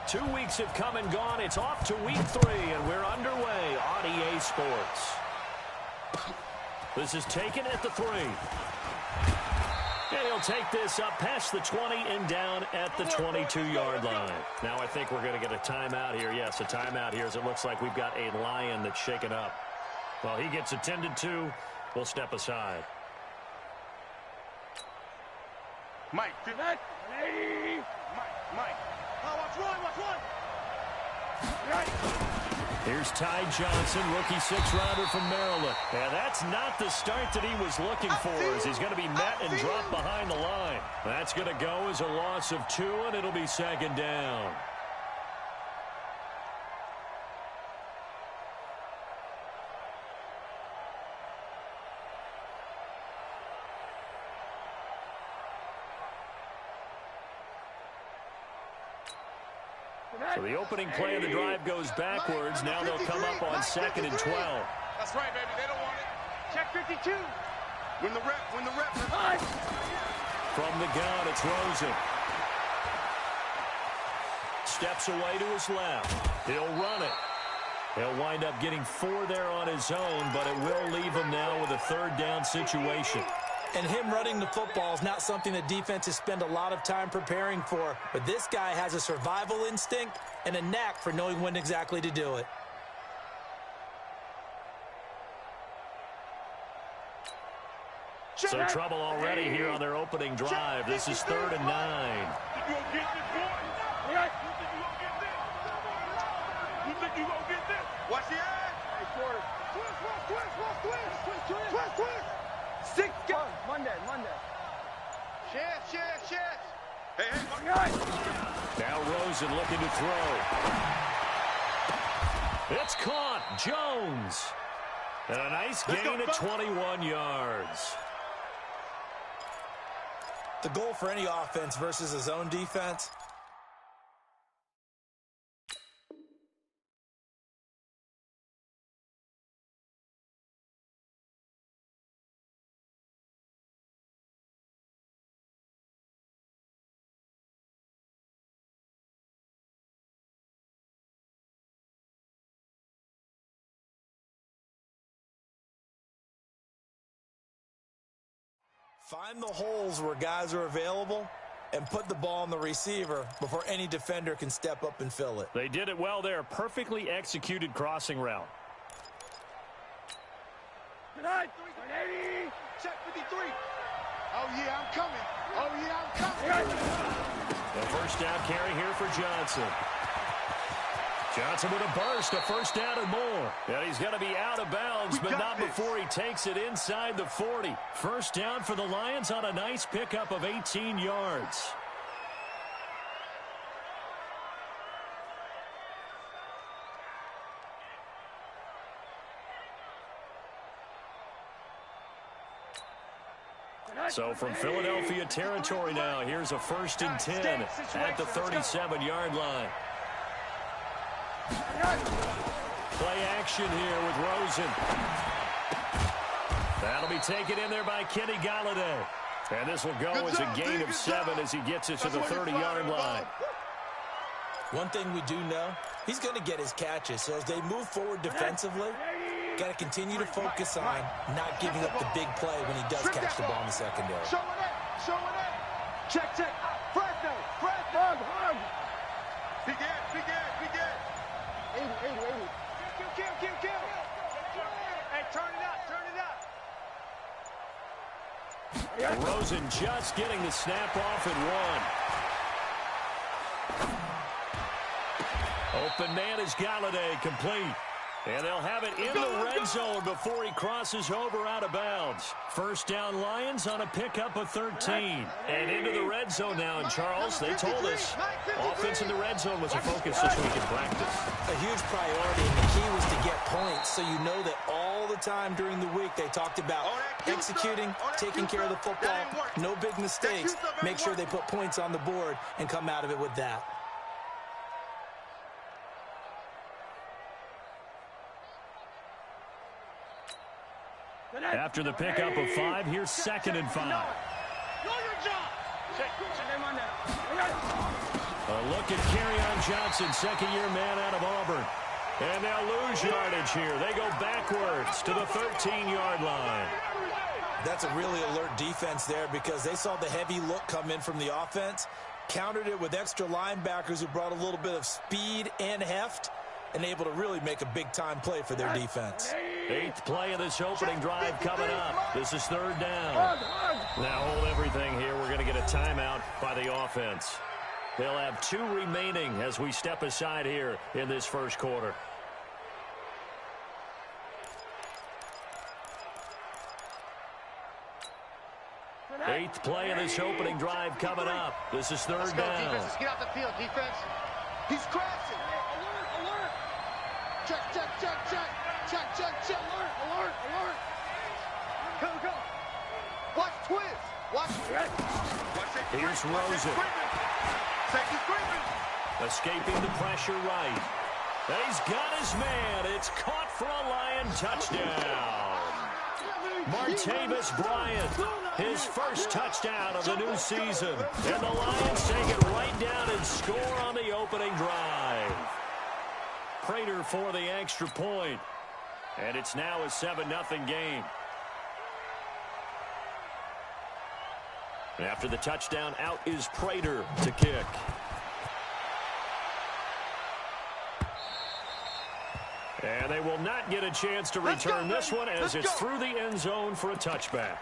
2 weeks have come and gone. It's off to week 3, and we're underway on EA Sports. This is taken at the 3. And he'll take this up past the 20 and down at the 22-yard line. Now I think we're going to get a timeout here. Yes, a timeout here as it looks like we've got a Lion that's shaken up. Well, he gets attended to. We'll step aside. Mike, Mike. Oh, watch one. Here's Ty Johnson, rookie 6-rounder from Maryland. Yeah, that's not the start that he was looking for, as he's going to be met and dropped behind the line. That's going to go as a loss of 2, and it'll be second down. So the opening play of the drive goes backwards. Now they'll come up on 2nd and 12. That's right, baby. They don't want it. Check 52. When the rep. From the gun, it's Rosen. Steps away to his left. He'll run it. He'll wind up getting 4 there on his own, but it will leave him now with a 3rd down situation. And him running the football is not something that defenses spend a lot of time preparing for. But this guy has a survival instinct and a knack for knowing when exactly to do it. So trouble already here on their opening drive. This is 3rd and 9. You think you gonna get this? Watch the eye. Hey, quarter. Twist. 6 guys. Monday. Shit. Hey. Now Rosen looking to throw. It's caught. Jones. And a nice gain at 21 yards. The goal for any offense versus a zone defense. Find the holes where guys are available and put the ball on the receiver before any defender can step up and fill it. They did it well there. Perfectly executed crossing route. Good night. 180. Check 53. Oh, yeah, I'm coming. The first down carry here for Johnson. Johnson with a burst, a 1st down and more. And he's going to be out of bounds, but not before he takes it inside the 40. 1st down for the Lions on a nice pickup of 18 yards. So from Philadelphia territory now, here's a 1st and 10 at the 37-yard line. Play action here with Rosen. That'll be taken in there by Kenny Galladay. And this will go as a gain of 7 as he gets it to the 30-yard line. One thing we do know, he's going to get his catches. So as they move forward defensively, got to continue to focus on not giving up the big play when he does catch the ball in the secondary. Show it. Check. Fresno. Hug. Big Ed. 80. Kill. Hey, turn it up. Rosen just getting the snap off and 1. Open man is Galladay, complete. And they'll have it in the red zone before he crosses over out of bounds. 1st down Lions on a pickup of 13. And into the red zone now. And Charles, they told us offense in the red zone was a focus this week in practice. A huge priority, and the key was to get points. So you know that all the time during the week they talked about executing, taking care of the football, no big mistakes. Make sure they put points on the board and come out of it with that. After the pickup of 5, here's 2nd and 5. A look at Kerryon Johnson, second-year man out of Auburn. And they'll lose yardage here. They go backwards to the 13-yard line. That's a really alert defense there because they saw the heavy look come in from the offense, countered it with extra linebackers who brought a little bit of speed and heft, and able to really make a big-time play for their defense. 8th play of this opening drive coming up. This is 3rd down. Now hold everything here. We're going to get a timeout by the offense. They'll have 2 remaining as we step aside here in this first quarter. Eighth play of this opening drive coming up. This is 3rd down. Defense. Let's get out the field, defense. He's crashing. Alert, alert. Check, check, check, check. Check, check, check. Alert, alert, alert. Go, go. Watch twist. Watch it. Here's Rosen. Safety screaming. Escaping the pressure right. And he's got his man. It's caught for a Lion touchdown. Martavis Bryant, his first touchdown of the new season. And the Lions take it right down and score on the opening drive. Prater for the extra point. And it's now a 7-0 game. After the touchdown, out is Prater to kick. And they will not get a chance to return this one as it's through the end zone for a touchback.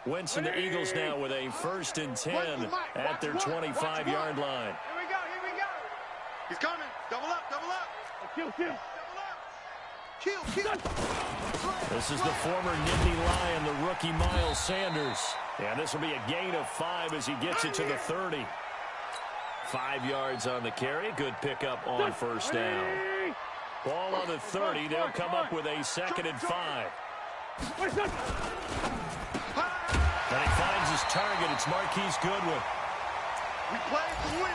Wentz and the Eagles now with a 1st and 10 at their 25-yard line. Here we go, here we go. He's coming. Double up, double up. Kill, kill. Double up. Kill, kill. This is the former Nittany Lion, the rookie Miles Sanders. And this will be a gain of 5 as he gets it to the 30. 5 yards on the carry. Good pickup on 1st down. Ball on the 30. They'll come up with a 2nd and 5. And he finds his target. It's Marquise Goodwin. We play to win.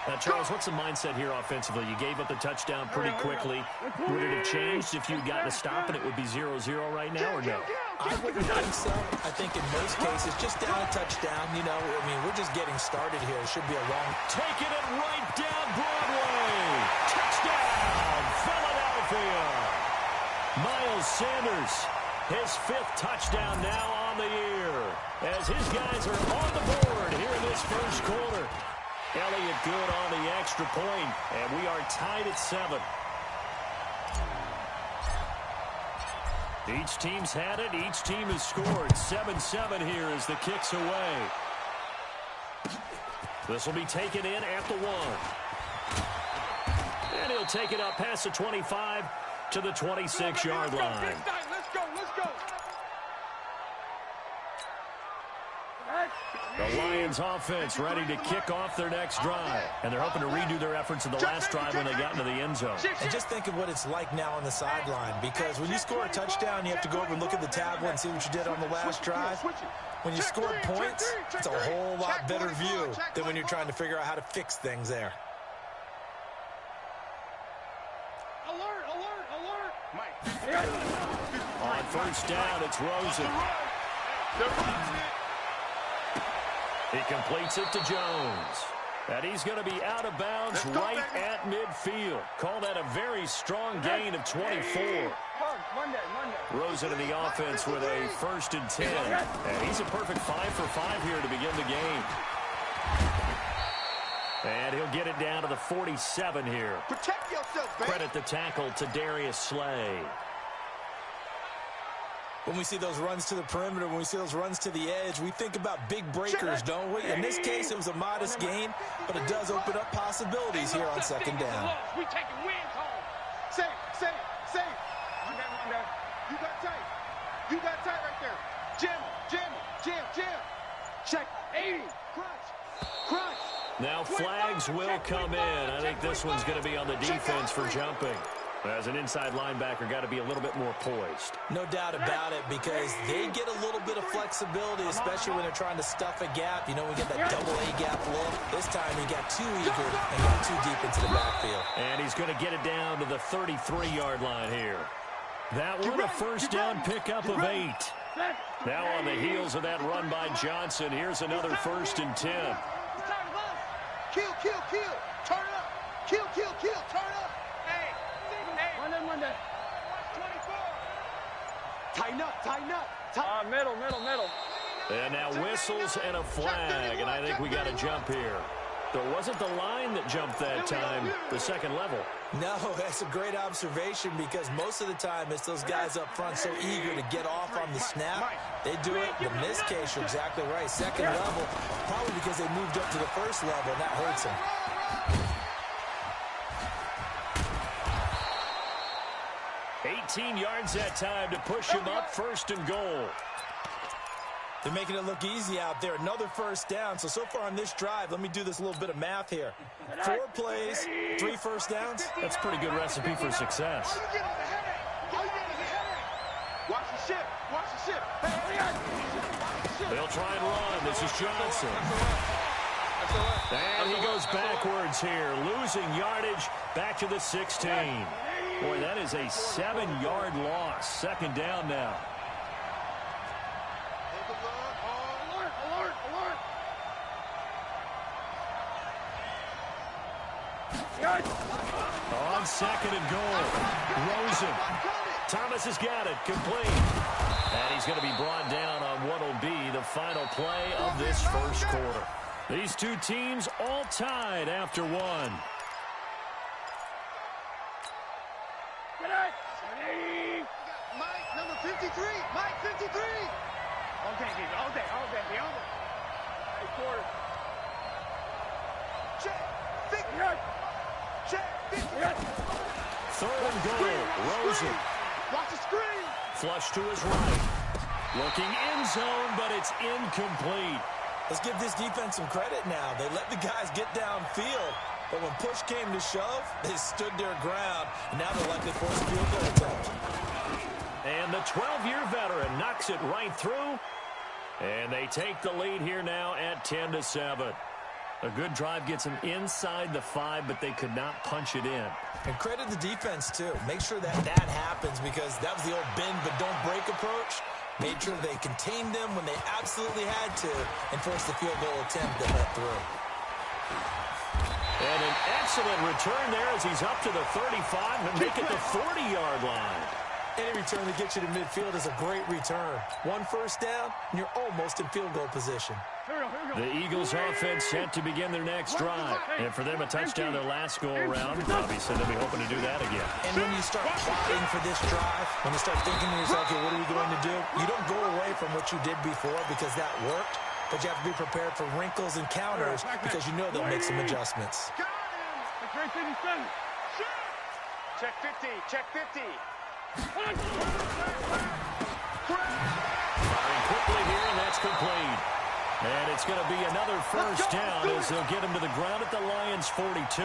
Now, Charles, what's the mindset here offensively? You gave up the touchdown pretty quickly. Would it have changed if you'd gotten a stop and it would be 0-0 right now, or no? I wouldn't think so. I think in most cases, just down a touchdown, you know, I mean, we're just getting started here. It should be a long. Taking it right down Broadway. Touchdown, Philadelphia. Miles Sanders, his 5th touchdown now on the year. As his guys are on the board here in this first quarter. Elliott good on the extra point, and we are tied at 7. Each team's had it. Each team has scored. 7-7 here as the kick's away. This will be taken in at the 1. And he'll take it up past the 25 to the 26-yard line. Let's go, let's go. The Lions offense ready to kick off their next drive. And they're hoping to redo their efforts in the last drive when they got into the end zone. And just think of what it's like now on the sideline, because when you score a touchdown, you have to go over and look at the tablet and see what you did on the last drive. When you score points, it's a whole lot better view than when you're trying to figure out how to fix things there. Alert, alert, alert. Mike. On 1st down, it's Rosen. He completes it to Jones. And he's going to be out of bounds right at midfield. Call that a very strong gain of 24. Rosen in the offense with a 1st and 10. And he's a perfect 5 for 5 here to begin the game. And he'll get it down to the 47 here. Protect yourself, man. Credit the tackle to Darius Slay. When we see those runs to the perimeter, when we see those runs to the edge, we think about big breakers, don't we? In this case, it was a modest gain, but it does open up possibilities here on 2nd down. We taking wins home. Safe. Run down. You got tight. right there. Jam. Check. 80. Crunch. Now flags will come in. I think this one's going to be on the defense for jumping. As an inside linebacker, got to be a little bit more poised. No doubt about it, because they get a little bit of flexibility, especially when they're trying to stuff a gap. You know, we get that double A gap look. This time he got too eager and got too deep into the backfield. And he's going to get it down to the 33-yard line here. That one, a first down pickup of 8. Now on the heels of that run by Johnson, here's another 1st and 10. Kill, kill, kill. Turn it up. Kill, kill, kill. Turn it up. Hey. One day. 24. Tighten up, tighten up. Middle. And now whistles and a flag, and I think we got a jump here. There wasn't the line that jumped that time, the second level. No, that's a great observation, because most of the time it's those guys up front so eager to get off on the snap. They do it. But in this case, you're exactly right. Second level, probably because they moved up to the first level, and that hurts them. $18 yards that time to push him up, 1st and goal. They're making it look easy out there. Another first down. So far on this drive, let me do this little bit of math here. 4 plays, 3 first downs. That's a pretty good recipe for success. Watch the ship. Watch the ship. They'll try and run. This is Johnson. And he goes backwards here, losing yardage back to the 16. Boy, that is a 7-yard loss. 2nd down now. On 2nd and goal, Rosen. Thomas has got it, complete. And he's going to be brought down on what will be the final play of this first quarter. These two teams all tied after 1. Mike, number 53. Mike, 53. All day. Hey, quarter. Check. 3rd and goal, Rosen. Watch the screen. Flush to his right. Looking end zone, but it's incomplete. Let's give this defense some credit now. They let the guys get downfield, but when push came to shove, they stood their ground, and now they're likely forced a field goal attempt. And the 12-year veteran knocks it right through, and they take the lead here now at 10-7. A good drive gets them inside the 5, but they could not punch it in. And credit the defense, too. Make sure that happens, because that was the old bend but don't break approach. Made sure they contained them when they absolutely had to and forced the field goal attempt that let through. And an excellent return there as he's up to the 35 and make it the 40-yard line. Any return that gets you to midfield is a great return. 1 first down, and you're almost in field goal position. The Eagles offense set to begin their next drive. And for them, a touchdown their last go-around. Obviously, they'll be hoping to do that again. And when you start plotting for this drive, when you start thinking to yourself, okay, what are we going to do? You don't go away from what you did before because that worked, but you have to be prepared for wrinkles and counters because you know they'll make some adjustments. Check 50. Check 50. Firing quickly here, and that's complete. And it's going to be another first down as they'll get him to the ground at the Lions' 42.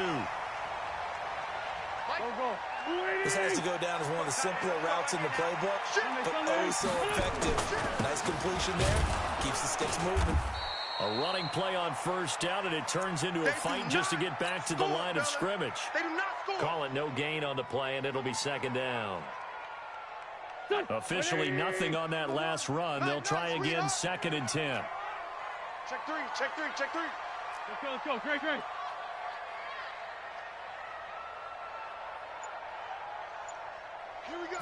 This has to go down as one of the simpler routes in the playbook, but oh so effective. Nice completion there. Keeps the sticks moving. A running play on first down, and it turns into a fight just to get back to the line of scrimmage. Call it no gain on the play, and it'll be 2nd down. Officially nothing on that last run. They'll try again, 2nd and 10. Check 3. Let's go. Great. Here we go.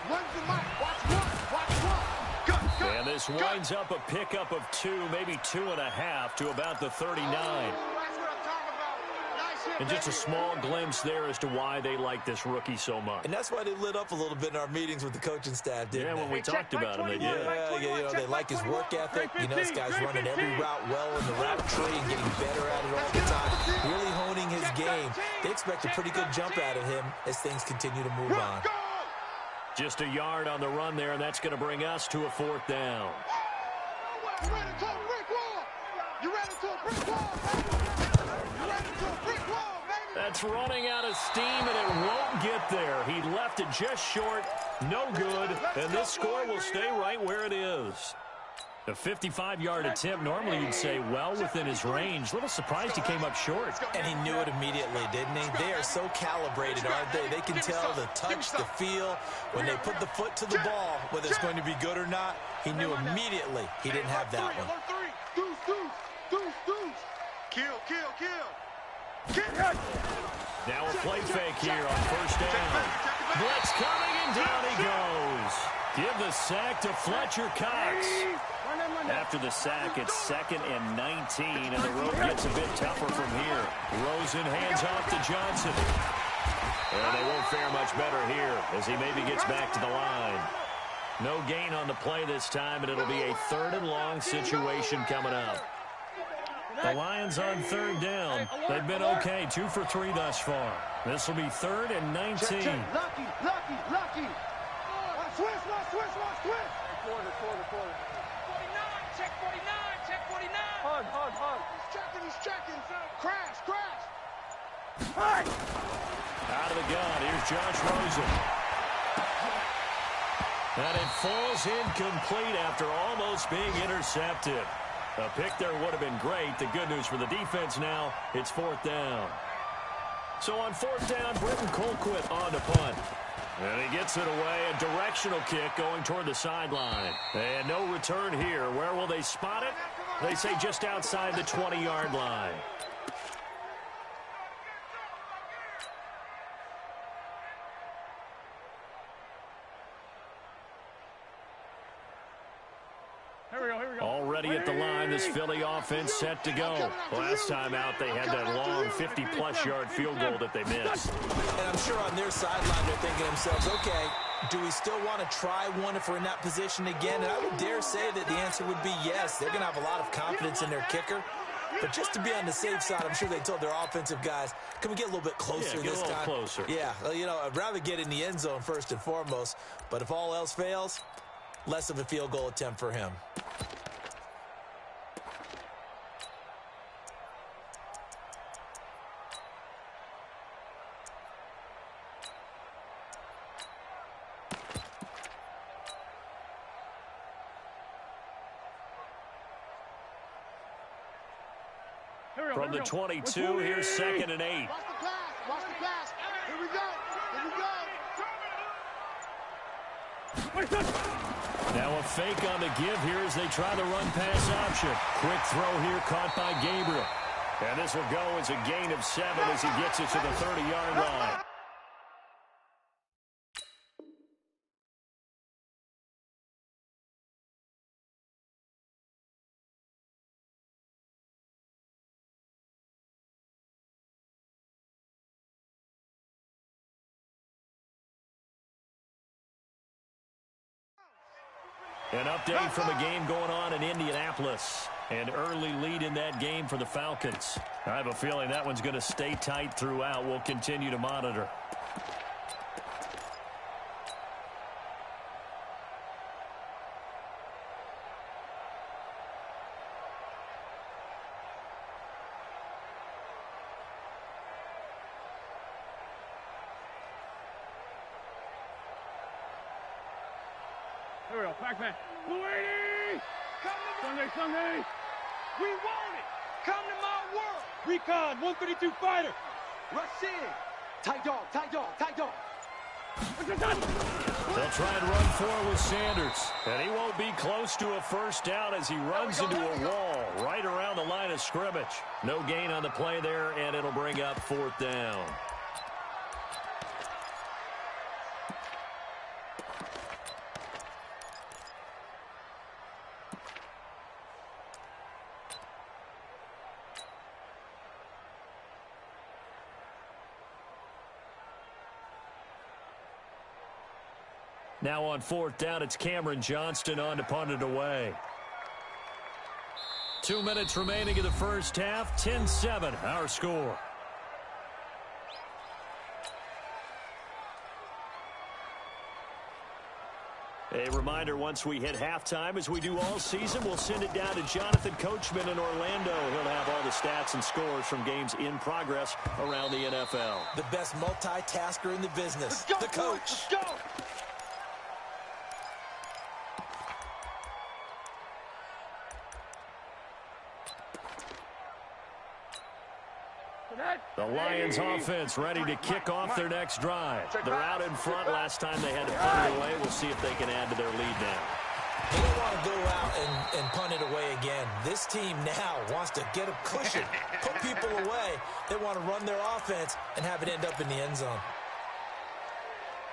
Run for Mike. Watch one. Go. And this winds up a pickup of 2, maybe 2.5 to about the 39. That's what I'm talking about. Nice hit, And just a small glimpse there as to why they like this rookie so much. And that's why they lit up a little bit in our meetings with the coaching staff, didn't Yeah, they? when we talked about him, they did. Yeah, they like his work ethic. You know, this guy's running every route well in the route tree and getting better at it all the time. Really honing his game. They expect a pretty good jump out of him as things continue to move on. Just a yard on the run there, and that's going to bring us to a 4th down. You ran into a brick wall. You ran into a brick wall, baby. You ran into a brick wall, baby. That It's running out of steam, and it won't get there. He left it just short. No good. And this score will stay right where it is. A 55-yard attempt, normally you'd say well within his range. Little surprised he came up short. And he knew it immediately, didn't he? They are so calibrated, aren't they? They can tell the touch, the feel. When they put the foot to the ball, whether it's going to be good or not, he knew immediately he didn't have that one. Now a play fake here on first down. Blitz coming, and down he goes. Give the sack to Fletcher Cox. After the sack, it's 2nd and 19, and the road gets a bit tougher from here. Rosen hands off to Johnson. And they won't fare much better here as he maybe gets back to the line. No gain on the play this time, and it'll be a 3rd and long situation coming up. The Lions on 3rd down. They've been okay, 2 for 3 thus far. This will be 3rd and 19. Lucky. Switch. Quarter. 49, check 49. Hug. He's checking. Crash. Out of the gun, here's Josh Rosen. And it falls incomplete after almost being intercepted. A pick there would have been great. The good news for the defense now, it's 4th down. So on 4th down, Britton Colquitt on to punt. And he gets it away, a directional kick going toward the sideline. And no return here. Where will they spot it? They say just outside the 20-yard line. Already at the line, this Philly offense set to go. Last time out, they had that long 50-plus yard field goal that they missed. And I'm sure on their sideline, they're thinking to themselves, okay, do we still want to try one if we're in that position again? And I would dare say that the answer would be yes. They're going to have a lot of confidence in their kicker. But just to be on the safe side, I'm sure they told their offensive guys, can we get a little bit closer this time? Get a little closer. Yeah, I'd rather get in the end zone first and foremost. But if all else fails, less of a field goal attempt for him. From the 22, here's 2nd and 8. Watch the pass. Here we go. Now a fake on the give here as they try the run-pass option. Quick throw here caught by Gabriel. And this will go as a gain of 7 as he gets it to the 30-yard line. An update from a game going on in Indianapolis. An early lead in that game for the Falcons. I have a feeling that one's going to stay tight throughout. We'll continue to monitor. Here we go, Pac-Man. Louie! Sunday! We want it! Come to my world! Recon, 132 fighter! Rush in! Tight dog! They'll try and run forward with Sanders. And he won't be close to a first down as he runs into a wall right around the line of scrimmage. No gain on the play there, and it'll bring up 4th down. Now on 4th down, it's Cameron Johnston on to punt it away. 2 minutes remaining in the first half. 10-7, our score. A reminder, once we hit halftime, as we do all season, we'll send it down to Jonathan Coachman in Orlando. He'll have all the stats and scores from games in progress around the NFL. The best multitasker in the business, Let's go, the coach. Let's go. The Lions offense ready to kick off their next drive. They're out in front. Last time they had to punt it away. We'll see if they can add to their lead now. They don't want to go out and punt it away again. This team now wants to get a cushion, put people away. They want to run their offense and have it end up in the end zone.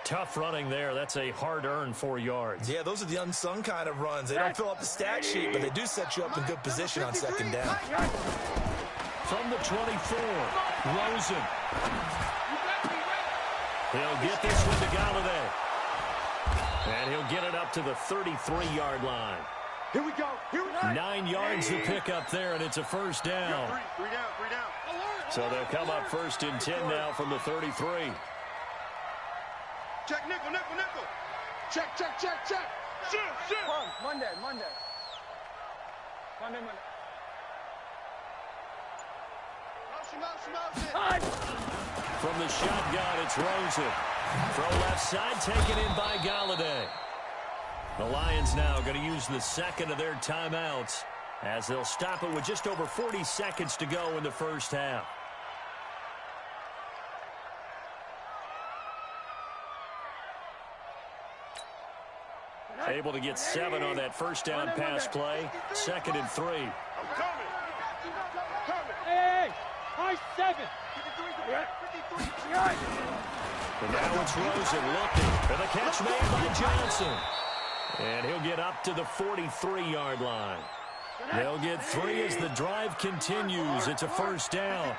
Tough running there. That's a hard-earned 4 yards. Yeah, those are the unsung kind of runs. They don't fill up the stat sheet, but they do set you up in good position on second down. From the 24, Rosen. He'll get this one to Galladay. And he'll get it up to the 33-yard line. Here we go. Here we go. 9 yards to pick up there, and it's a first down. Three down. So they'll come up first and 10 now from the 33. Check, nickel. Check. Shoot. Monday. Motion. From the shotgun, it's Rosen. Throw left side, taken in by Galladay. The Lions now going to use the second of their timeouts as they'll stop it with just over 40 seconds to go in the first half. Able to get 7 on that first down pass play. 2nd and 3. I'm coming. Hey, high 7. 53. And now it's Rosen looking. And the catch made by Johnson. And he'll get up to the 43-yard line. They'll get 3 as the drive continues. It's a first down.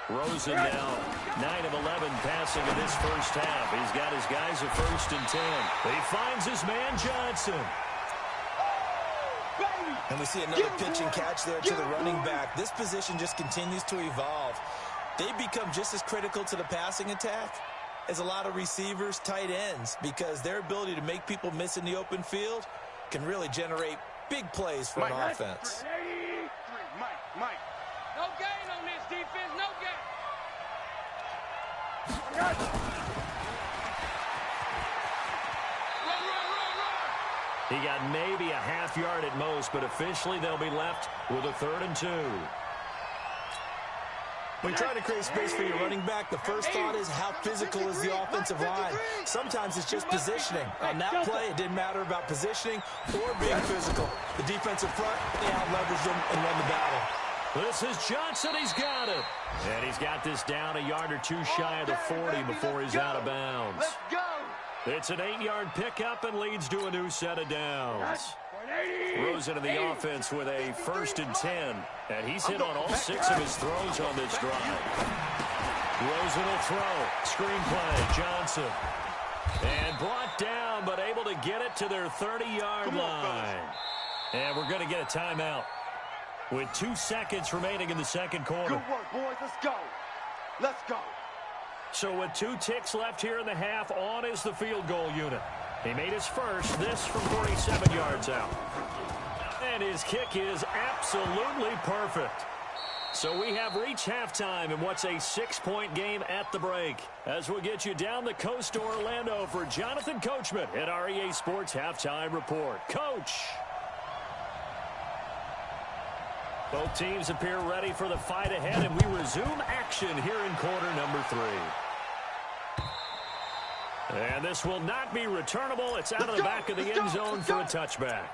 Rosen now 9 of 11 passing in this first half. He's got his guys at 1st and 10. He finds his man Johnson. And we see another pitch and catch there to the running back. This position just continues to evolve. They become just as critical to the passing attack as a lot of receivers, tight ends, because their ability to make people miss in the open field can really generate big plays for an offense. Mike. No gain on this defense, no gain. He got maybe a half yard at most, but officially they'll be left with a 3rd and 2. When you try to create space for your running back, the first thought is how physical is the offensive line. Sometimes it's just positioning. On that play, it didn't matter about positioning or being physical. The defensive front, they out-leveraged them and won the battle. This is Johnson. He's got it. And he's got this down a yard or 2 shy of the 40 before he's out of bounds. Let's go. It's an 8-yard pickup and leads to a new set of downs. Rosen in the offense with a 1st and 10. And he's hit on all 6 of his throws on this drive. Rosen will throw. Screen play. Johnson. And brought down, but able to get it to their 30-yard line. And we're going to get a timeout with 2 seconds remaining in the second quarter. Good work, boys. Let's go. So with 2 ticks left here in the half, on is the field goal unit. He made his first, this from 47 yards out. And his kick is absolutely perfect. So we have reached halftime in what's a 6-point game at the break. As we'll get you down the coast to Orlando for Jonathan Coachman at our EA Sports Halftime Report. Coach! Both teams appear ready for the fight ahead, and we resume action here in quarter number 3. And this will not be returnable. It's out of the back of the end zone for a touchback.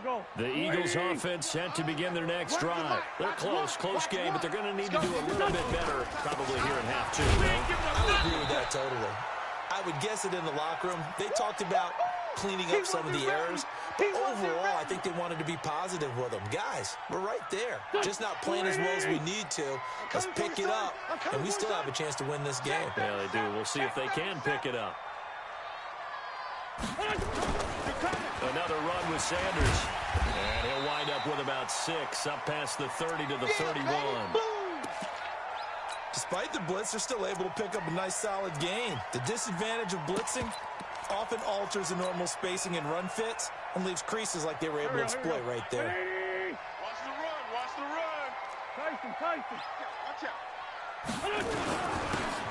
Go. The Eagles offense set to begin their next drive. They're close game, but they're going to need to do a little bit better probably here in half 2. I would agree with that totally. I would guess it in the locker room. They talked about cleaning up some of the errors, but overall, I think they wanted to be positive with them. Guys, we're right there. Just not playing as well as we need to. Let's pick it up, and we still have a chance to win this game. Yeah, they do. We'll see if they can pick it up. Another run with Sanders. And he'll wind up with about 6, up past the 30 to the 31. Despite the blitz, they're still able to pick up a nice, solid gain. The disadvantage of blitzing often alters the normal spacing and run fits and leaves creases like they were able to exploit right there. Watch the run. Watch the run. Tyson. Watch out.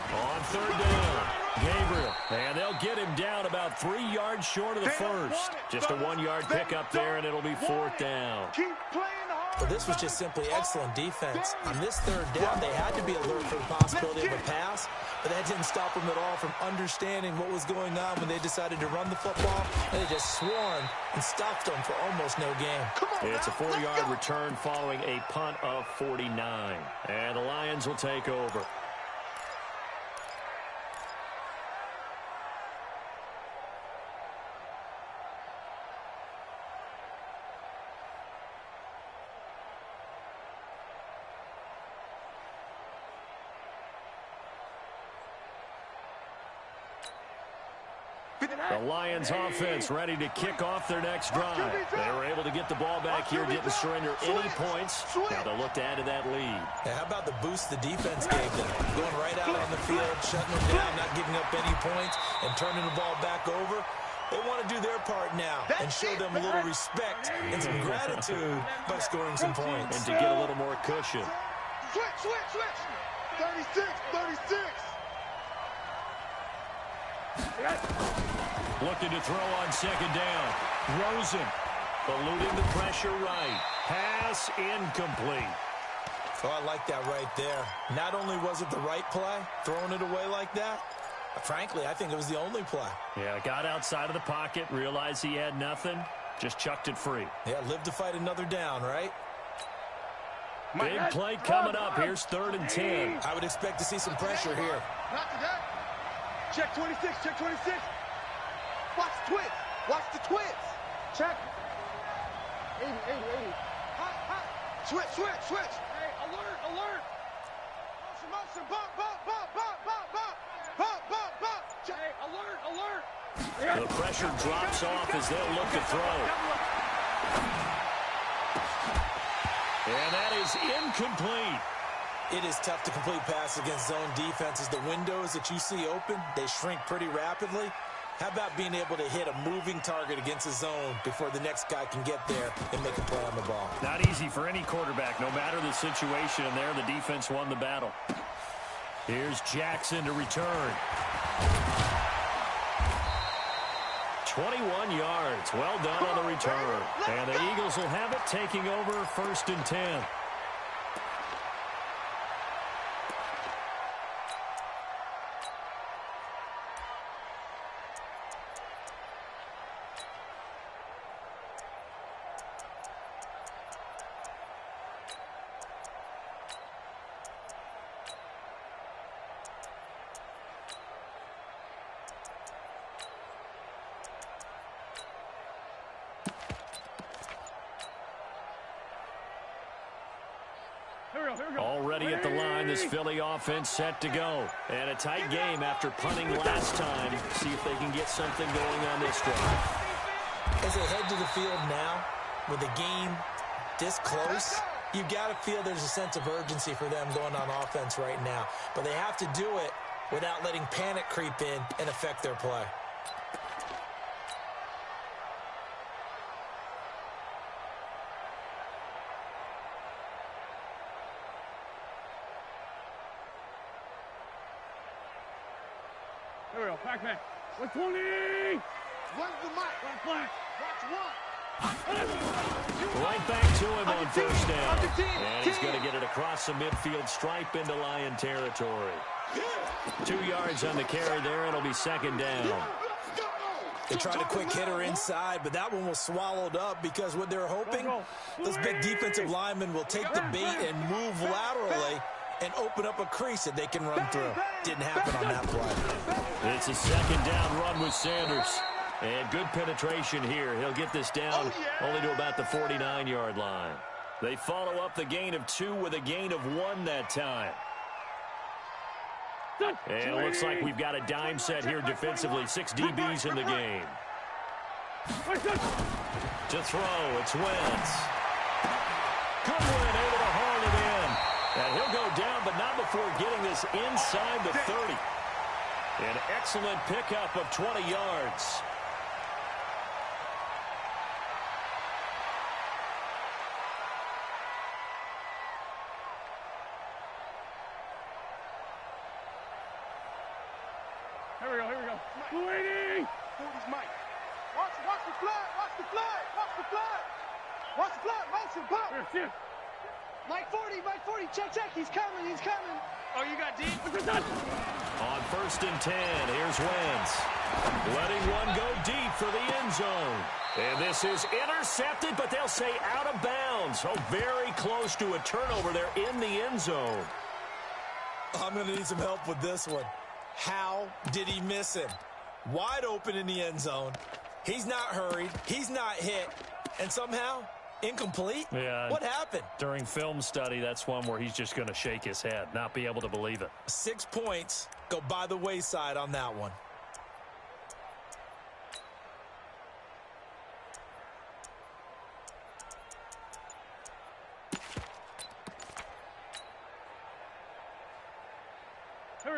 On third down, Gabriel. And they'll get him down about 3 yards short of the first. Just a 1-yard pickup there, and it'll be 4th down. Keep playing hard. But this was just simply excellent defense. On this third down, they had to be alert for the possibility of a pass, but that didn't stop them at all from understanding what was going on when they decided to run the football, and they just swarmed and stopped them for almost no gain. It's a 4-yard return following a punt of 49. And the Lions will take over. The Lions offense ready to kick off their next drive. They were able to get the ball back here, didn't surrender any points. Now they'll look to add to that lead. Yeah, how about the boost the defense gave them? Going right out on the field, shutting them down, not giving up any points, and turning the ball back over. They want to do their part now and show them a little respect and some gratitude by scoring some points. And to get a little more cushion. Switch. 36. Looking to throw on second down. Rosen eluding the pressure right. Pass incomplete. Oh, I like that right there. Not only was it the right play, throwing it away like that, frankly, I think it was the only play. Yeah, got outside of the pocket, realized he had nothing, just chucked it free. Yeah, live to fight another down, right? Big play coming up. Here's 3rd and 10. I would expect to see some pressure here. Not today. Check 26. Watch the twist. Check. 80. Hot. Switch. Hey, alert. Motion. Bump. Hey, alert. The pressure drops off as they'll look to throw. And that is incomplete. It is tough to complete pass against zone defenses. The windows that you see open, they shrink pretty rapidly. How about being able to hit a moving target against a zone before the next guy can get there and make a play on the ball? Not easy for any quarterback, no matter the situation. And there, the defense won the battle. Here's Jackson to return. 21 yards. Well done on the return. And the Eagles will have it, taking over 1st and 10. Already at the line, this Philly offense set to go. And a tight game after punting last time. See if they can get something going on this drive. As they head to the field now, with the game this close, you got to feel there's a sense of urgency for them going on offense right now. But they have to do it without letting panic creep in and affect their play. Here we go, Pac-Man. 120! Where's the mic? One flash. Watch one. Right back to him on first down. And he's going to get it across the midfield stripe into Lion territory. 2 yards on the carry there. It'll be 2nd down. They tried a quick hitter inside, but that one was swallowed up because what they're hoping, those big defensive linemen will take the bait and move laterally and open up a crease that they can run through. Didn't happen on that play. It's a 2nd down run with Sanders. And good penetration here. He'll get this down only to about the 49-yard line. They follow up the gain of 2 with a gain of 1 that time. And it looks like we've got a dime set here defensively. 6 DBs in the game. To throw, it's Wentz. Goodwin able to haul it in. And he'll go down, but not before getting this inside the 30. An excellent pickup of 20 yards. Here we go. Waiting! 40's Mike. Watch the flood, watch the flood, watch the flood. Watch the flood, motion, pop. Here. Mike 40, check, he's coming. Oh, you got deep? On 1st and 10, here's Wentz. Letting one go deep for the end zone. And this is intercepted, but they'll say out of bounds. Oh, very close to a turnover there in the end zone. I'm going to need some help with this one. How did he miss him? Wide open in the end zone. He's not hurried. He's not hit. And somehow, incomplete? Yeah. What happened? During film study, that's one where he's just going to shake his head, not be able to believe it. 6 points go by the wayside on that one.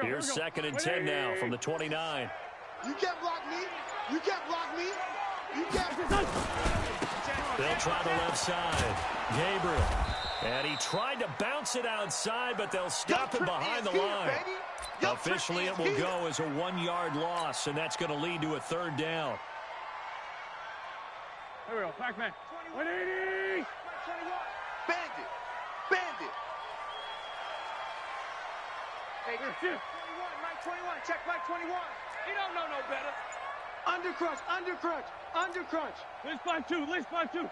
Here's 2nd and 10 now from the 29. You can't block me. They'll try the left side. Gabriel. And he tried to bounce it outside, but they'll stop him behind the line. Officially, it will go as a 1-yard loss, and that's going to lead to a 3rd down. Here we go, Pac-Man. 180! Bandit. Hey, 21, Mike 21, check Mike 21. You don't know no better. Undercrunch. List 5-2.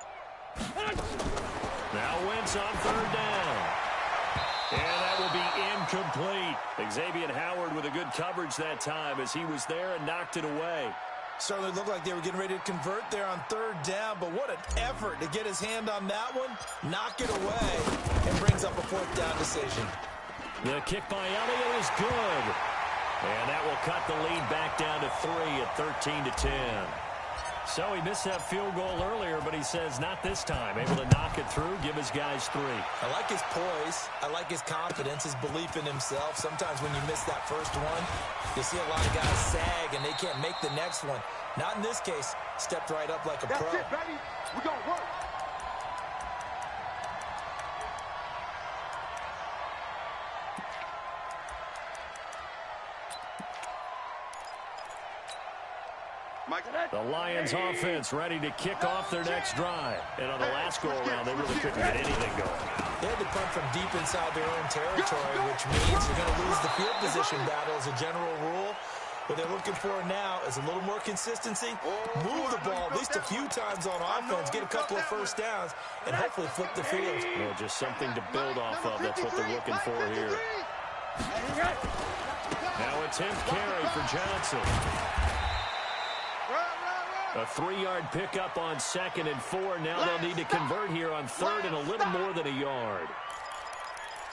Now Wentz on 3rd down. And that will be incomplete. Xavier Howard with a good coverage that time as he was there and knocked it away. Certainly looked like they were getting ready to convert there on 3rd down, but what an effort to get his hand on that one, knock it away, and brings up a 4th down decision. The kick by Elliott is good. And that will cut the lead back down to 3 at 13-10. So he missed that field goal earlier, but he says not this time. Able to knock it through, give his guys 3. I like his poise. I like his confidence, his belief in himself. Sometimes when you miss that first one, you see a lot of guys sag and they can't make the next one. Not in this case. Stepped right up like a pro. That's it, baby. We're going to work. The Lions offense ready to kick off their next drive. And on the last go-around, they really couldn't get anything going. They had to punt from deep inside their own territory, which means they're going to lose the field position battle as a general rule. What they're looking for now is a little more consistency, move the ball at least a few times on offense, get a couple of 1st downs, and hopefully flip the field. Well, just something to build off of. That's what they're looking for here. Now a 10th carry for Johnson. A 3-yard pickup on 2nd and 4. Now they'll need to convert here on 3rd and a little more than a yard.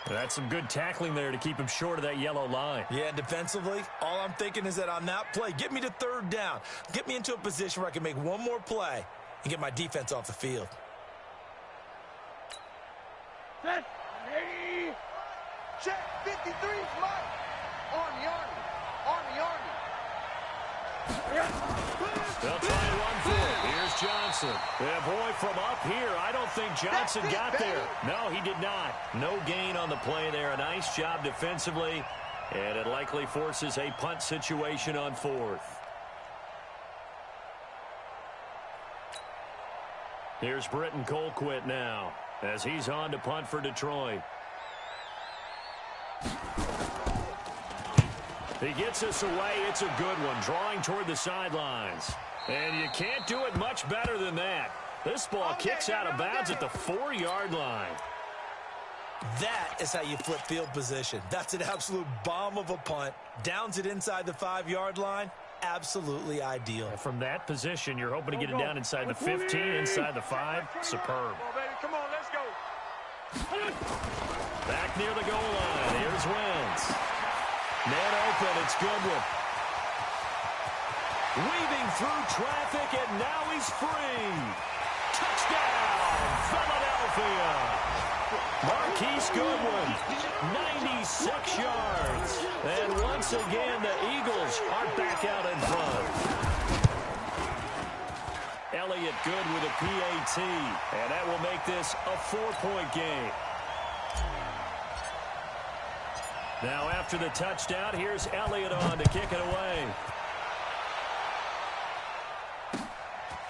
That's some good tackling there to keep him short of that yellow line. Yeah, defensively, all I'm thinking is that on that play, get me to 3rd down. Get me into a position where I can make one more play and get my defense off the field. Set. Ready. Check 53's Mike. Army. They'll try and run for it. Here's Johnson. Yeah, boy, from up here, I don't think Johnson got there. No, he did not. No gain on the play there. A nice job defensively, and it likely forces a punt situation on 4th. Here's Britton Colquitt now as he's on to punt for Detroit. He gets us away. It's a good one, drawing toward the sidelines. And you can't do it much better than that. This ball kicks out of bounds at the 4-yard line. That is how you flip field position. That's an absolute bomb of a punt. Downs it inside the 5-yard line. Absolutely ideal. From that position, you're hoping to get it down inside the 15, inside the 5. Superb. Come on, let's go. Back near the goal line. Here's Wentz. Man open, it's Goodwin. Weaving through traffic, and now he's free. Touchdown, Philadelphia. Marquise Goodwin, 96 yards. And once again, the Eagles are back out in front. Elliott good with a PAT, and that will make this a 4-point game. Now after the touchdown, here's Elliott on to kick it away.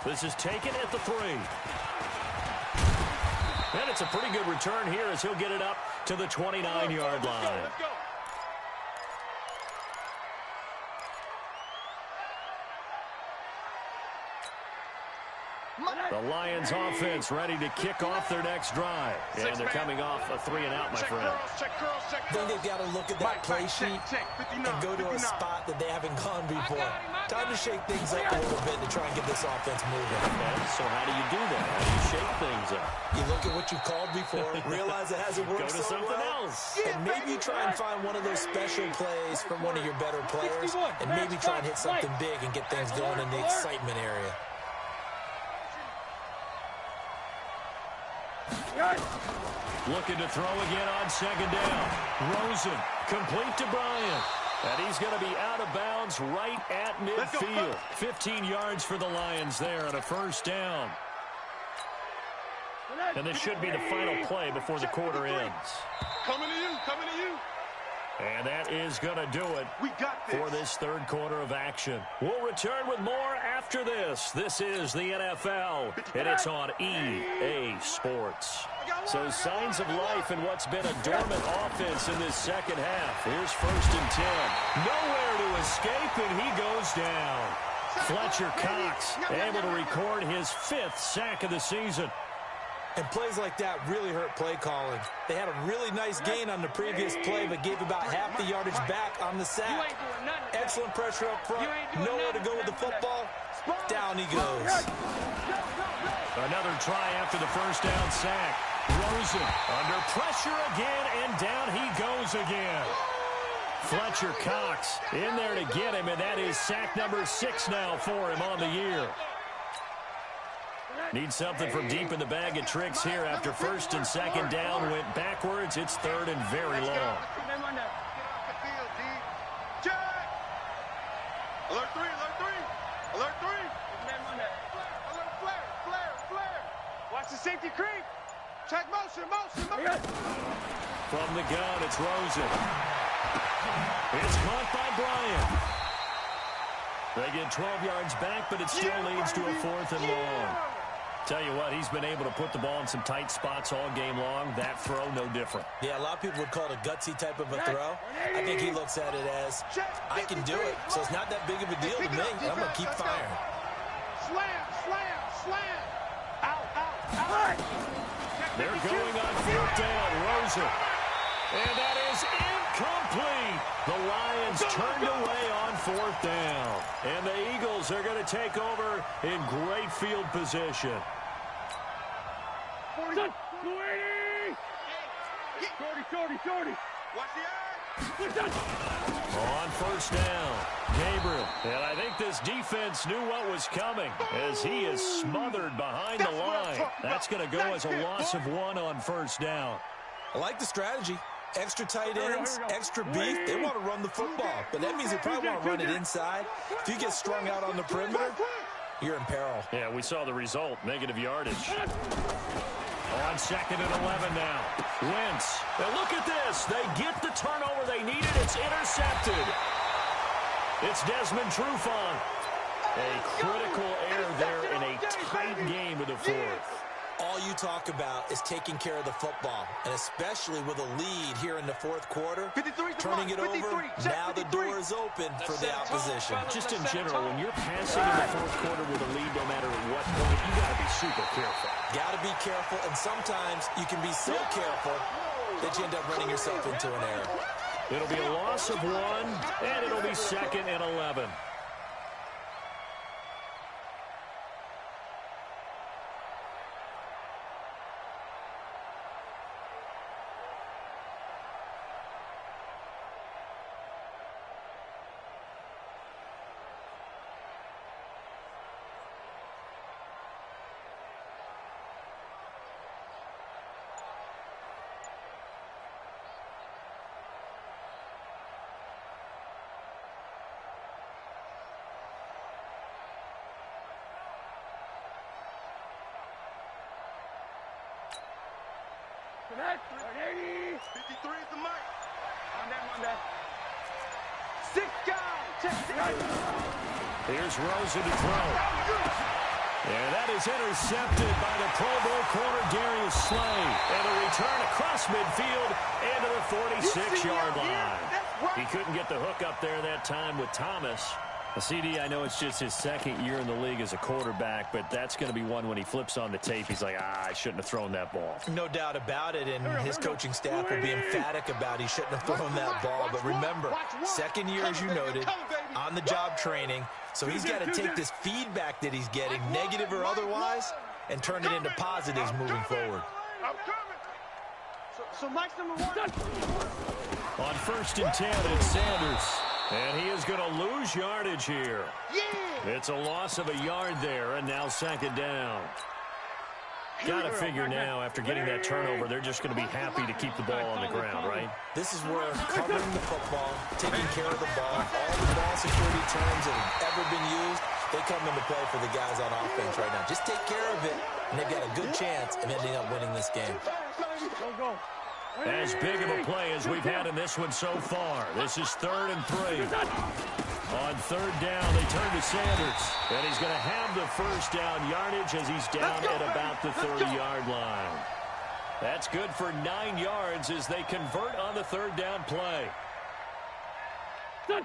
This is taken at the 3. And it's a pretty good return here as he'll get it up to the 29-yard line. Let's go. The Lions offense ready to kick off their next drive. And they're coming off a 3-and-out, my friend. I think they've got to look at that play sheet and go to a spot that they haven't gone before. Time to shake things up a little bit to try and get this offense moving. Okay, so how do you do that? How do you shake things up? You look at what you've called before, realize it hasn't worked Go to so something well, else. and maybe you try and find one of those special plays from one of your better players, and maybe try and hit something big and get things going in the excitement area. Looking to throw again on second down. Rosen, complete to Bryant. And he's going to be out of bounds right at midfield. 15 yards for the Lions there on a first down. And this should be the final play before the quarter ends. Coming to you, coming to you. And that is going to do it for this third quarter of action. We'll return with more after this. This is the NFL, and it's on EA Sports. So signs of life in what's been a dormant offense in this second half. Here's 1st and 10. Nowhere to escape, and he goes down. Fletcher Cox able to record his 5th sack of the season. And plays like that really hurt play calling. They had a really nice gain on the previous play, but gave about half the yardage back on the sack. Excellent pressure up front. Nowhere to go with the football. Down he goes. Another try after the first down sack. Rosen under pressure again, and down he goes again. Fletcher Cox in there to get him, and that is sack number 6 now for him on the year. Need something from deep in the bag of tricks here after 1st and 2nd down went backwards. It's 3rd and very long. Alert 3, alert 3, alert 3. Alert flare. Watch the safety creep. Check motion. From the gun, it's Rosen. It's caught by Bryant. They get 12 yards back, but it still leads to a 4th and long. Tell you what, he's been able to put the ball in some tight spots all game long. That throw, no different. Yeah, a lot of people would call it a gutsy type of a throw. I think he looks at it as, I can do it, so it's not that big of a deal to me. I'm going to keep firing. Slam. Out. They're going on 4th down. Rosen. And that is incomplete. The Lions turned away on 4th down. And the Eagles are going to take over in great field position. 40. Watch the eye. On 1st down, Gabriel. And I think this defense knew what was coming as he is smothered behind the line. That's going to go as a loss of 1 on 1st down. I like the strategy. Extra tight ends, extra beef. They want to run the football, but that means they probably want to run it inside. If you get strung out on the perimeter, you're in peril. Yeah, we saw the result, negative yardage. On 2nd and 11 now. Wentz. Now look at this. They get the turnover they needed. It's intercepted. It's Desmond Trufant. A critical error there in a tight game of the 4th. All you talk about is taking care of the football, and especially with a lead here in the 4th quarter, turning it over, now the door is open for the opposition. Just in general, when you're passing in the 4th quarter with a lead, no matter at what point, you got to be super careful. Got to be careful, and sometimes you can be so careful that you end up running yourself into an error. It'll be a loss of 1, and it'll be 2nd and 11. Connect. 180. 53 is the mic. Monday. 6 guys. Check. Here's Rosen to throw. And that is intercepted by the Pro Bowl corner, Darius Slay. And a return across midfield into the 46-yard line. He couldn't get the hook up there that time with Thomas. CD, I know it's just his second year in the league as a quarterback, but that's going to be one when he flips on the tape. He's like, I shouldn't have thrown that ball. No doubt about it, and his coaching staff will be emphatic about he shouldn't have thrown that ball. But remember, second year, as you noted, on-the-job training, so he's got to take this feedback that he's getting, negative or otherwise, and turn it into positives moving forward. So Mike's number 1. On 1st and 10, it's Sanders. And he is going to lose yardage here. It's a loss of a yard there, and now 2nd down. Got to figure now, after getting that turnover, they're just going to be happy to keep the ball on the ground, right? This is where covering the football, taking care of the ball, all the ball security terms that have ever been used, they come into play for the guys on offense right now. Just take care of it, and they've got a good chance of ending up winning this game. Go. As big of a play as we've had in this one so far. This is 3rd and 3. On 3rd down, they turn to Sanders. And he's going to have the 1st down yardage as he's down at about the 30-yard line. That's good for 9 yards as they convert on the 3rd down play.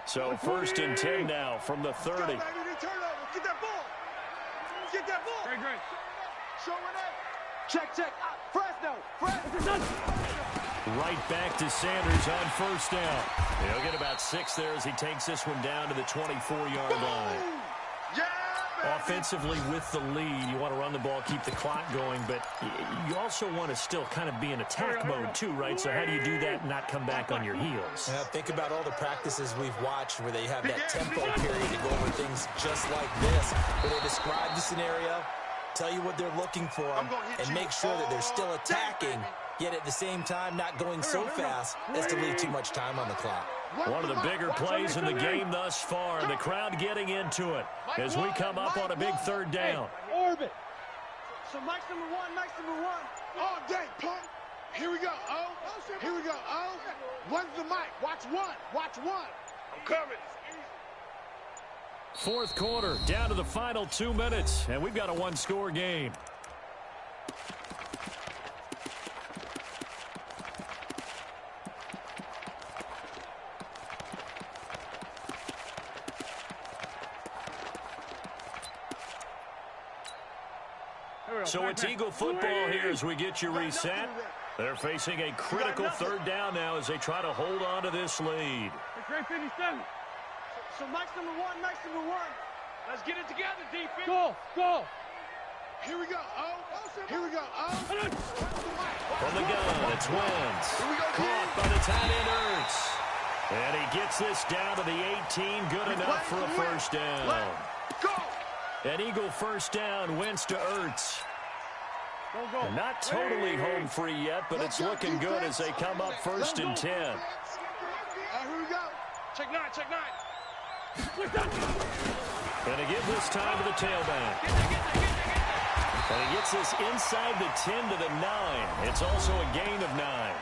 So 1st and 10 now from the 30. Get that ball. Great. Show it up. Check. Fresno. Right back to Sanders on 1st down. He'll get about 6 there as he takes this one down to the 24-yard line. Offensively with the lead, you want to run the ball, keep the clock going, but you also want to still kind of be in attack mode too, right? So how do you do that and not come back on your heels? Yeah, think about all the practices we've watched where they have that tempo period to go over things just like this, where they describe the scenario, tell you what they're looking for, and make sure that they're still attacking, yet at the same time not going so fast as to leave too much time on the clock. One of the bigger plays in the game thus far, and the crowd getting into it as we come up on a big 3rd down. Orbit. So Mike's number 1. All day, punk. Here we go, Here we go, When's the mic? Watch one. I'm coming. 4th quarter, down to the final 2 minutes, and we've got a 1-score game. So it's Eagle football here as we get you reset. They're facing a critical 3rd down now as they try to hold on to this lead. Great 57. So Mike's number 1. Let's get it together, defense. Go. Here we go, From the gun, it's Wentz. Caught by the tight end, Ertz. And he gets this down to the 18, good enough for a 1st down. An Eagle 1st down, Wentz to Ertz. Go. Not totally home free yet, but it's looking good as they come up 1st and 10. Here we go. Check 9. And to give this time to the tailback. And he gets this inside the 10 to the 9. It's also a gain of 9.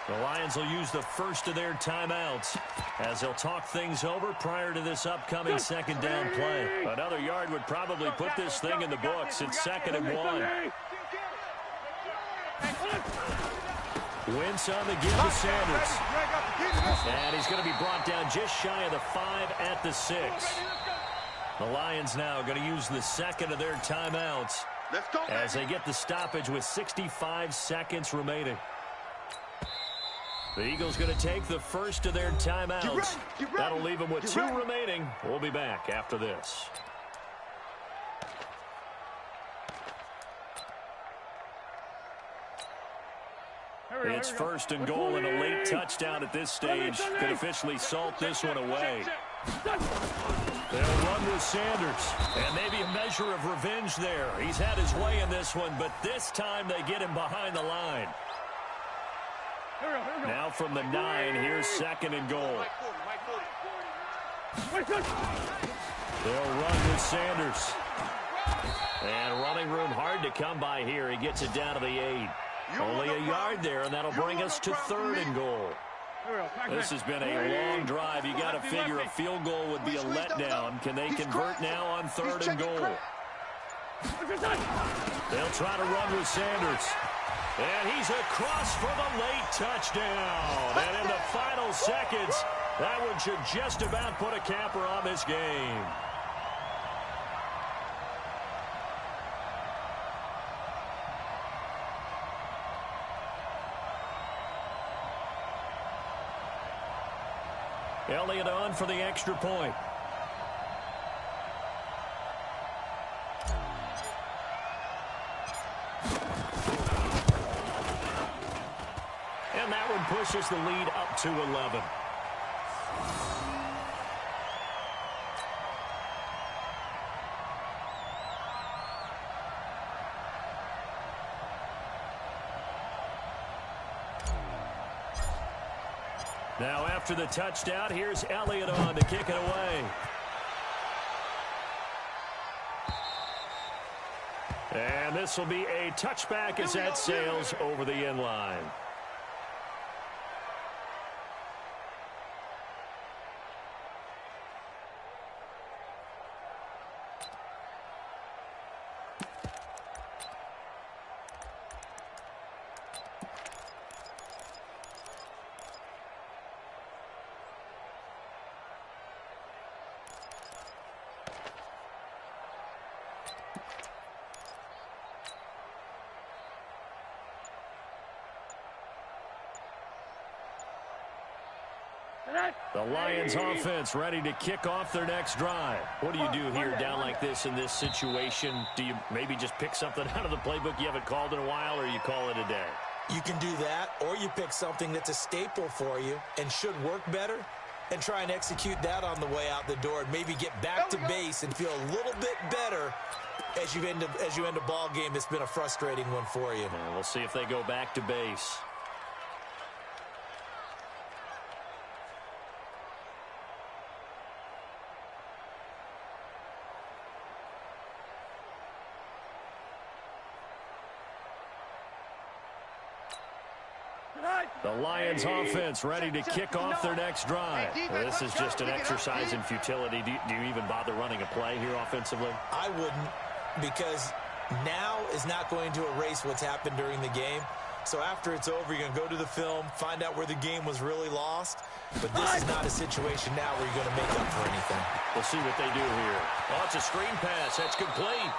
The Lions will use the 1st of their timeouts as they'll talk things over prior to this upcoming 2nd down play. Another yard would probably put this thing in the books. It's 2nd and 1. Wentz on the give to Sanders. And he's going to be brought down just shy of the 5 at the 6. The Lions now going to use the 2nd of their timeouts as they get the stoppage with 65 seconds remaining. The Eagles going to take the 1st of their timeouts. That'll leave them with 2 remaining. We'll be back after this. It's 1st and goal and a late touchdown at this stage. Could officially salt this one away. They'll run with Sanders. And maybe a measure of revenge there. He's had his way in this one, but this time they get him behind the line. Now from the 9, here's 2nd and goal. They'll run with Sanders. And running room hard to come by here. He gets it down to the 8. Only a yard there, and that'll bring us to 3rd and goal. This has been a long drive. You got to figure a field goal would be a letdown. Can they convert now on 3rd and goal? They'll try to run with Sanders. And he's across for the late touchdown. And in the final seconds, that one should just about put a capper on this game. Elliott on for the extra point. And that one pushes the lead up to 11. Now after the touchdown, here's Elliott on to kick it away. And this will be a touchback as that sails over the end line. The Lions offense ready to kick off their next drive. What do you do here down like this in this situation? Do you maybe just pick something out of the playbook you haven't called in a while, or you call it a day? You can do that, or you pick something that's a staple for you and should work better and try and execute that on the way out the door and maybe get back to base and feel a little bit better as you end a ball game that's been a frustrating one for you. And we'll see if they go back to base. The Lions offense ready to kick off their next drive. This is just an exercise in futility. Do you even bother running a play here offensively? I wouldn't, because now is not going to erase what's happened during the game. So after it's over, you're going to go to the film, find out where the game was really lost. But this is not a situation now where you're going to make up for anything. We'll see what they do here. Oh, it's a screen pass. That's complete.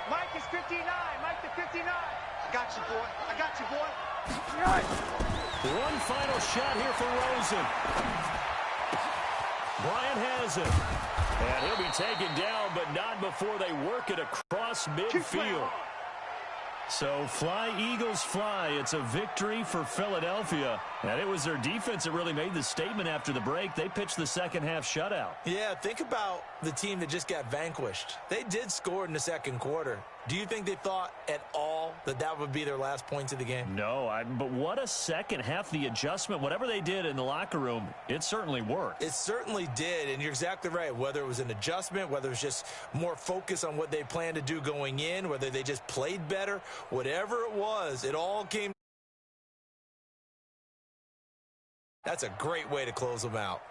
Mike is 59. Mike to 59. I got you, boy. I got you, boy. One final shot here for Rosen. Bryant has him. And he'll be taken down, but not before they work it across midfield. So fly, Eagles, fly. It's a victory for Philadelphia. And it was their defense that really made the statement after the break. They pitched the second half shutout. Yeah, think about the team that just got vanquished. They did score in the second quarter. Do you think they thought at all that that would be their last points of the game? No, but what a second half. The adjustment, whatever they did in the locker room, it certainly worked. It certainly did, and you're exactly right. Whether it was an adjustment, whether it was just more focus on what they planned to do going in, whether they just played better, whatever it was, it all came. That's a great way to close them out.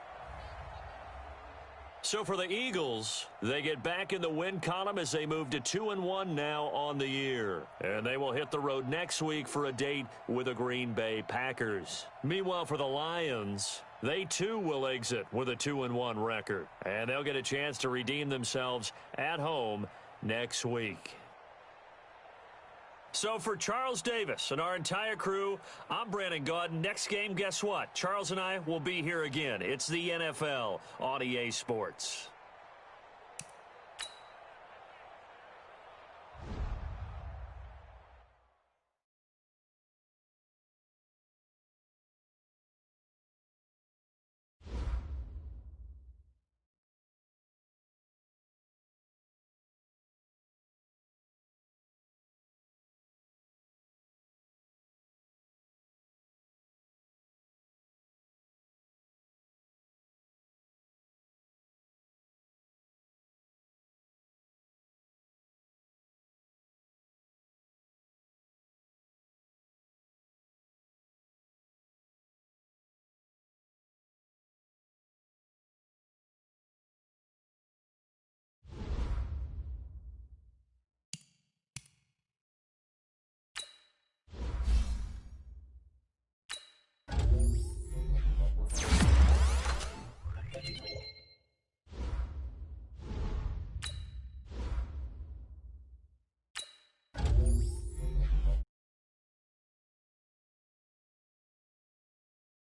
So for the Eagles, they get back in the win column as they move to 2-1 now on the year. And they will hit the road next week for a date with the Green Bay Packers. Meanwhile, for the Lions, they too will exit with a 2-1 record. And they'll get a chance to redeem themselves at home next week. So for Charles Davis and our entire crew, I'm Brandon Gaudin. Next game, guess what? Charles and I will be here again. It's the NFL on EA Sports.